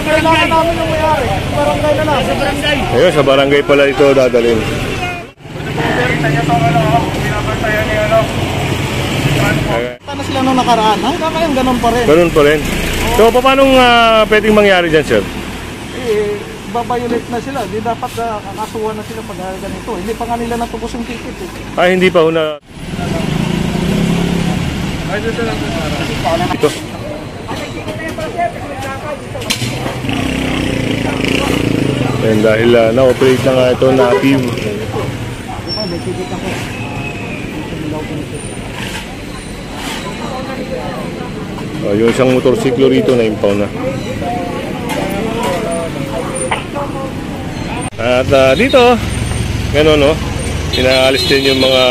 Kailangan namin yung may-ari. Barangay na lang. Sa barangay. Ayun, sa barangay pala ito dadalhin. Paano sila nung nakaraan? Hanggang ngayon ganun pa rin. Ganun pa rin. So, paano pwedeng mangyari dyan, sir? Babayolate na sila. Di dapat kakasuhan na sila pag ganito. Hindi pa nga nila natubos yung ticket eh. Ay, hindi pa na. Ito. And dahil na-operate na nga ito na active. Yung isang motorsiklo rito na impound na. At dito, gano'n no, inaalis din yung mga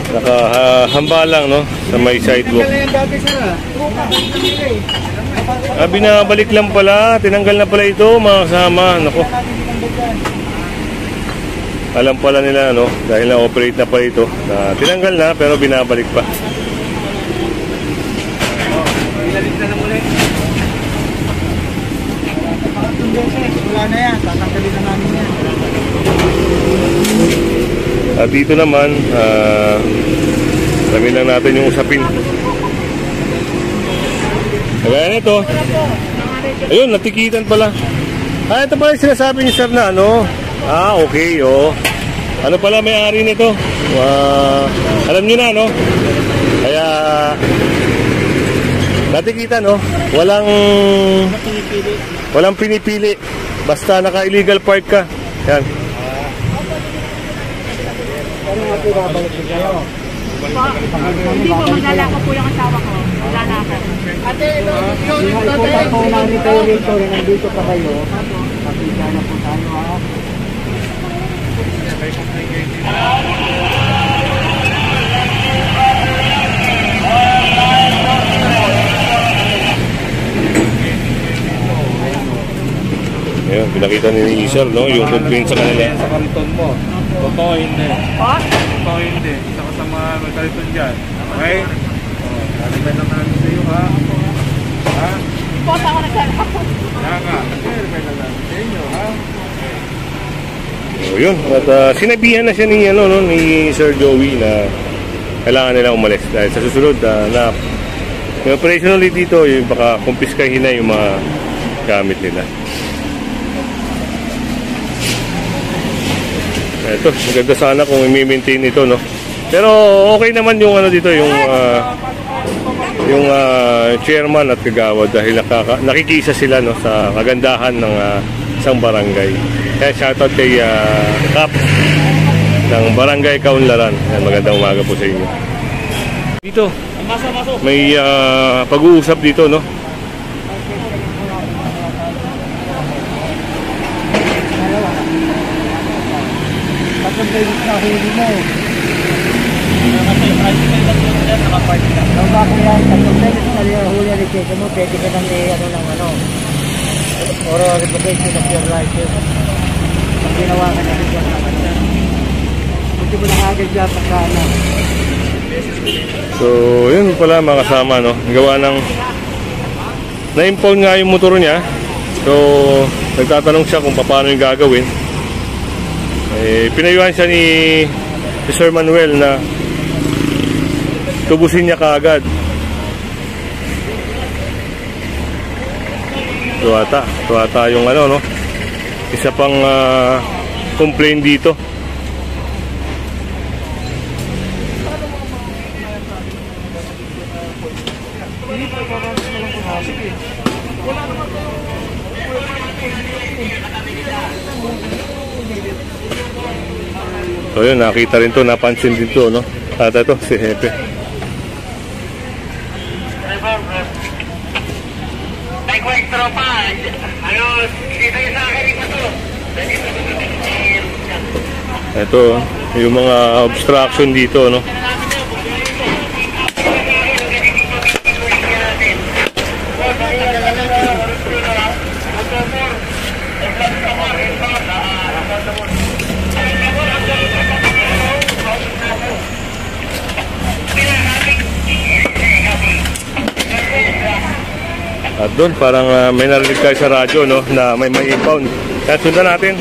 nakahambalang no, sa may sidewalk. Binabalik lang pala, tinanggal na pala ito mga kasama. Nako. Alam pala nila no, dahil na-operate na pala ito, na tinanggal na pero binabalik pa. Ilalit na muli. Wala na yan, tatanggalin na namin yan. At dito naman, sabihin lang natin yung usapin. Kaya nito, ayun, natikitan pala. Ito pala yung sinasabi ni sir na ano. Okay, oh. Ano pala may-ari nito? Alam niyo na, no? Kaya natikitan, no? Walang pinipili. Basta naka-illegal park ka. Yan. Ano nga po babalik ko kayo? Hindi po, maglalako po yung asawa ko. Maglalako. Ate, iputan po namin kayo rito. Nandito pa kayo. Makita na po tayo ha. Ayun, pinakita ni Sir, no? Yung complaint sa kanila. Sa kanton mo. Totoo hindi. Totoo hindi. Saka sa mga magkaliton dyan. Okay? Nalibay lang namin sa iyo, ha? Ha? Boss, ako naglalako. Naka. Nalibay lang namin sa inyo, ha? So, yun. At sinabihan na siya ni, ni Sir Joey na kailangan nila umalis. Dahil sa susunod na yung operation ulit dito, yung baka kumpiskahin na yung mga gamit nila. Ito, maganda sana kung i-maintain ito, no? Pero okay naman yung dito, yung chairman at kagawad dahil nakikisa sila no sa kagandahan ng isang barangay. Kaya shoutout kay Kap ng Barangay Kaunlaran. Magandang umaga po sa inyo. Dito, may pag-uusap dito, no? Pagkakay na huli mo. Ang bako yan, pagkakay na huli request mo, pwede ka nang or revocation of your license. Pag ginawa ka na rin dyan na kanya. Hindi mo lang agad dyan pagkana. So, yun pala mga kasama, no? Gawa ng na-impound nga yung motor niya. So, nagtatanong siya kung paano yung gagawin. Pinayuhan siya ni Sir Manuel na tubusin niya kaagad. Tuwata yung no? Isa pang complaint dito. So yun, nakita rin to, napansin din to, no? At ito, si Hepe. Likewise, tropa. Dito yung sa akin ito to. Ito, yung mga obstruction dito, no? At doon parang may narinig tayo sa radyo, no, na may impound. Kaya sundan natin.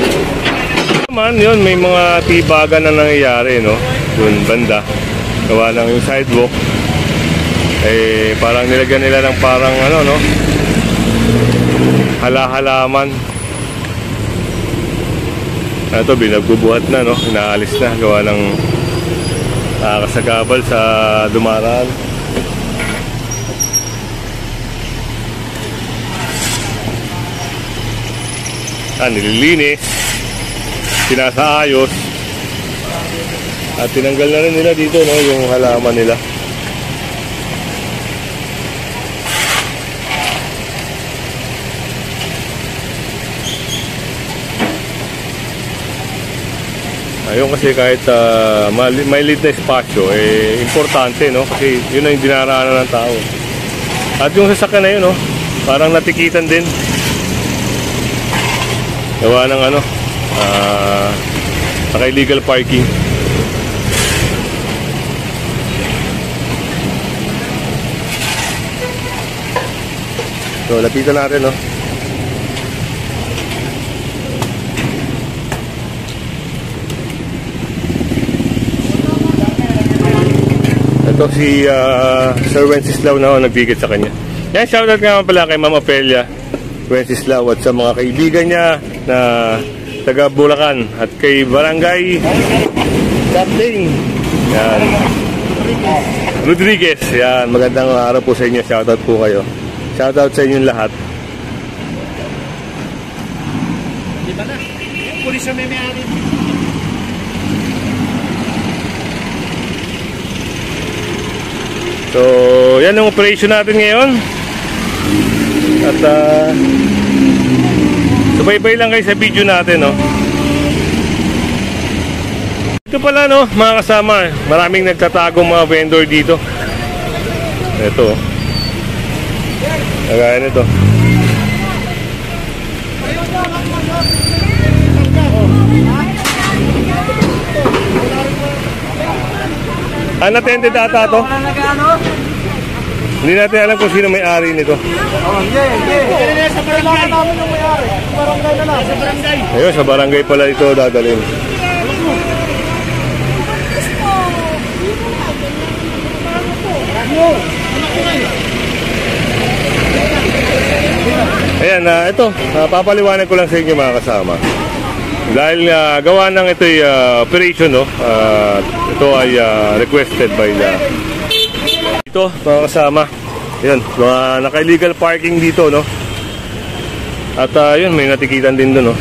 Naman yun, may mga tibagan na nangyayari, no, doon banda. Gawa lang yung sidewalk. Eh parang nilagyan nila ng parang ano, no, hala-halaman. Ito binagbubuhat na, no, inaalis na gawa ng kasagabal sa dumaraan. Nililinis, sinasaayos, at tinanggal na rin nila dito, no, yung halaman nila. Ayun, kasi kahit may liit na espasyo, eh importante, no, kasi yun ang dinaraanan ng tao. At yung sasakyan na yun, no, parang natikitan din. Gawa ng ano, naka-illegal parking. So, lapitan natin, no. Ito si Sir Wenceslao na nagbigit sa kanya. Yan, shoutout nga pala kay Mama Pelia Wenceslao at sa mga kaibigan niya na taga Bulacan at kay Barangay Captain yan, Rodriguez. Yan, magandang araw po sa inyo. Shoutout po kayo. Shoutout sa inyong lahat. Di ba na? Yung pulis na may-ari. So, yan ang operation natin ngayon. At subaybay lang kayo sa video natin, no. Ito pala, no, mga kasama, maraming nagtatagong mga vendor dito. Ito, kagaya nito. Unattended ata to. Hindi natin alam kung sino may-ari nito. Hindi. Sa barangay namin yung may-ari. Barangay na lang. Sa barangay. Ayun, sa barangay pala ito dadalhin. Ayan, ito, papaliwanag ko lang sa inyo mga kasama. Dahil gawa ng ito'y operation, no? Ito ay requested by the ito, mga kasama. Yan, mga naka-illegal parking dito, no? At yun, may natikitan din doon, no?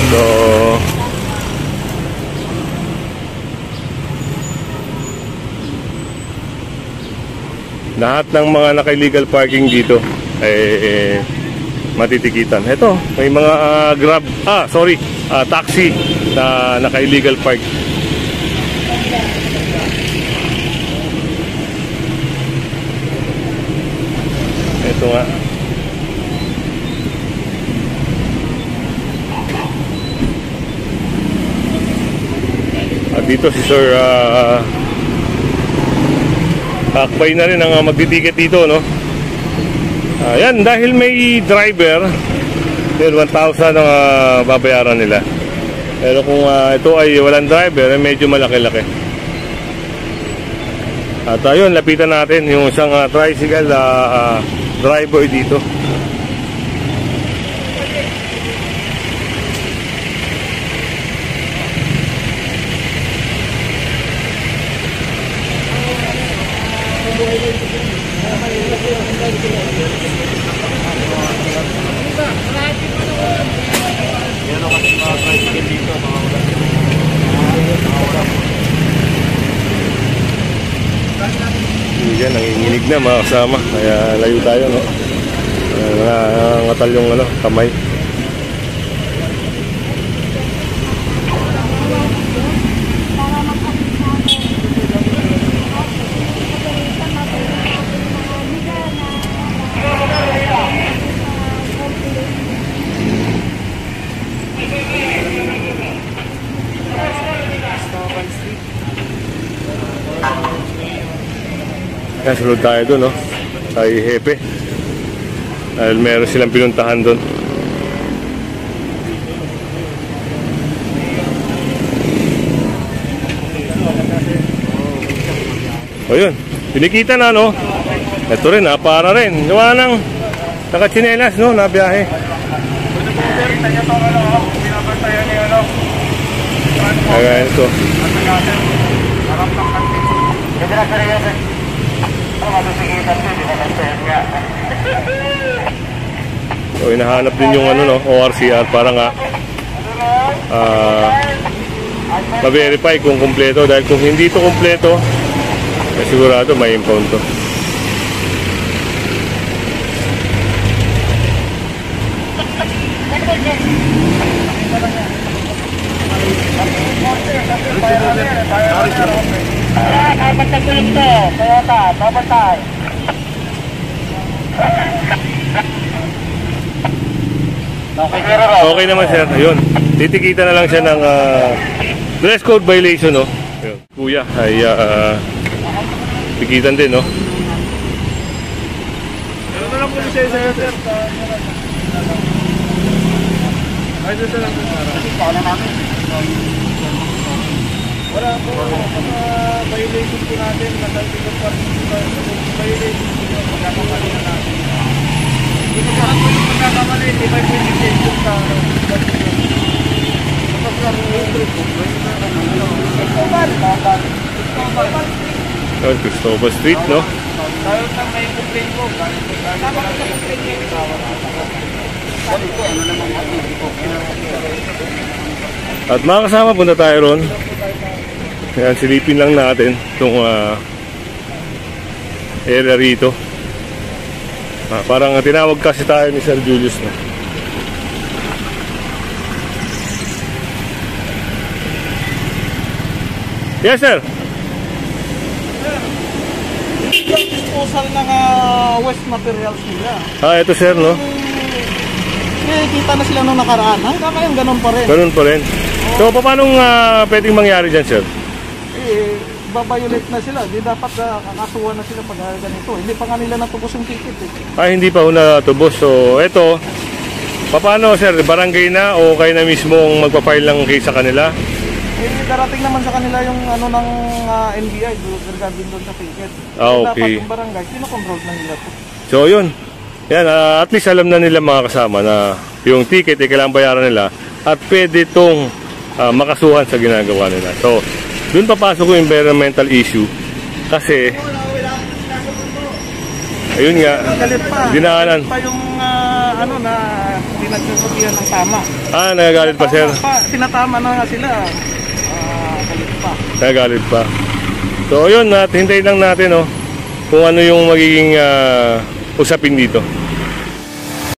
So, lahat ng mga naka-illegal parking dito ay matitikitan. Ito, may mga Grab, taxi na naka-illegal park. Ito nga. At dito si Sir akbay na rin ang magtitiket dito, no? Yan, dahil may driver, 1,000 ang babayaran nila. Pero kung ito ay walang driver, medyo malaki-laki. At ayun, lapitan natin yung isang tricycle driver dito. Yan, nanginginig na mga kasama. Kaya layo tayo, no? Nangangatal yung kamay. Kaya sunod tayo doon, no? kay Hepe. Dahil meron silang pinuntahan doon. O yun, pinikita na no. Ito rin para rin. Gawa ng nakachinelas no, na biyahe. Kaya ito. So hinahanap din yung ano no, ORCR para nga ma-verify kung kumpleto. Dahil kung hindi ito kumpleto, sigurado may impound to. Okay naman sir, ayun. Titikita na lang siya ng dress code violation no. Ayun. Kuya ay tikitan din no. Ano na lang po siya sa'yo, sir? Ay, sir lang po. Paano namin? Wala po. Violation po natin. Nasalpikot pa rin violation po yun. Magkakamali na natin. Hindi ko saan po yung magkakamali. Hindi ba yung violation sa kapag Cristobal Street no. tayo na may complaint po. Tama ka sa complaint niya. At mga kasama, punta tayo ron. Ayan, silipin lang natin itong area rito. Parang tinawag kasi tayo ni Sir Julius no? Yes sir. Disposal ng waste materials nila. Ito sir no. Kita na sila nung nakaraan. Hanggang ngayon ganun pa rin. Ganun pa rin. So paano pwedeng mangyari dyan sir? Babayolate na sila. Di dapat kakasuhan na sila pag ganito. Hindi pa nga nila natubos yung ticket Hindi pa natubos. So ito, paano sir? Barangay na o kayo na mismo magpa-file ng case sa kanila? Darating naman sa kanila yung ano ng NBI regarding doon sa ticket. Okay. Dapat yung barangay, kinokontrol na nila po. So yun. Yan, at least alam na nila mga kasama na yung ticket kailangan bayaran nila at pwede itong makasuhan sa ginagawa nila. So, dun papasok yung environmental issue kasi ayun nga, dinaanan. Pa yung ano na pinagsasabihan ng tama. Nagagalit pa sir. Tinatama na nga sila. Galit pa. Nagagalit pa. So yun, hintayin lang natin kung ano yung magiging usapin dito.